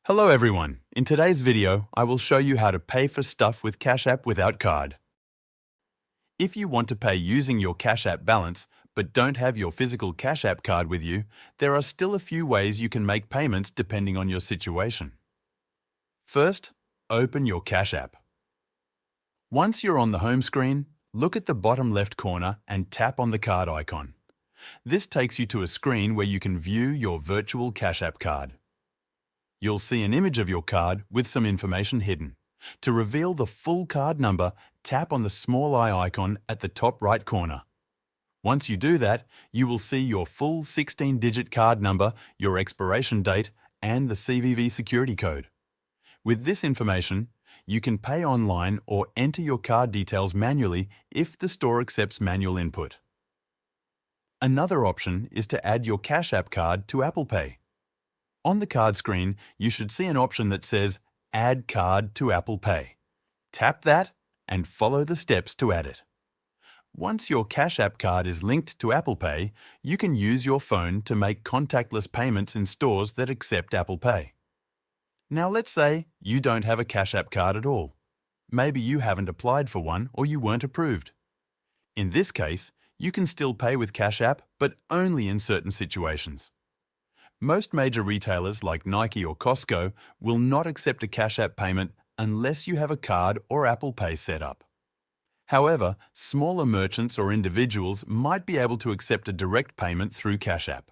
Hello everyone. In today's video, I will show you how to pay for stuff with Cash App without card. If you want to pay using your Cash App balance but don't have your physical Cash App card with you, there are still a few ways you can make payments depending on your situation. First, open your Cash App. Once you're on the home screen, look at the bottom left corner and tap on the card icon. This takes you to a screen where you can view your virtual Cash App card. You'll see an image of your card with some information hidden. To reveal the full card number, tap on the small eye icon at the top right corner. Once you do that, you will see your full 16-digit card number, your expiration date, and the CVV security code. With this information, you can pay online or enter your card details manually if the store accepts manual input. Another option is to add your Cash App card to Apple Pay. On the card screen, you should see an option that says Add Card to Apple Pay. Tap that and follow the steps to add it. Once your Cash App card is linked to Apple Pay, you can use your phone to make contactless payments in stores that accept Apple Pay. Now let's say you don't have a Cash App card at all. Maybe you haven't applied for one or you weren't approved. In this case, you can still pay with Cash App, but only in certain situations. Most major retailers like Nike or Costco will not accept a Cash App payment unless you have a card or Apple Pay set up. However, smaller merchants or individuals might be able to accept a direct payment through Cash App.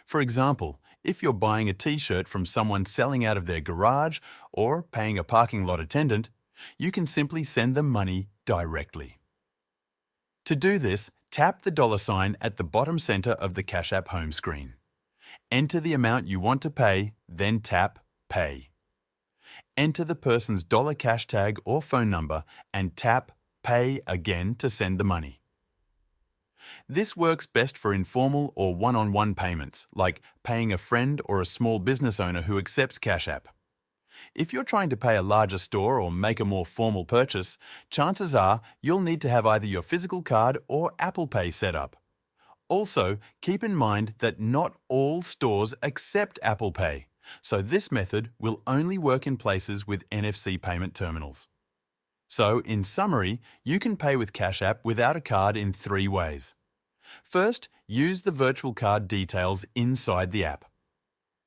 For example, if you're buying a t-shirt from someone selling out of their garage or paying a parking lot attendant, you can simply send them money directly. To do this, tap the $ at the bottom center of the Cash App home screen. Enter the amount you want to pay, then tap Pay. Enter the person's dollar cash tag or phone number and tap Pay again to send the money. This works best for informal or one-on-one payments, like paying a friend or a small business owner who accepts Cash App. If you're trying to pay a larger store or make a more formal purchase, chances are you'll need to have either your physical card or Apple Pay set up. Also, keep in mind that not all stores accept Apple Pay, so this method will only work in places with NFC payment terminals. So, in summary, you can pay with Cash App without a card in 3 ways. First, use the virtual card details inside the app.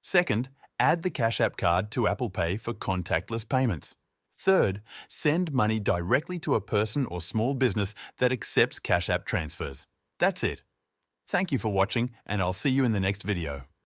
Second, add the Cash App card to Apple Pay for contactless payments. Third, send money directly to a person or small business that accepts Cash App transfers. That's it. Thank you for watching, and I'll see you in the next video.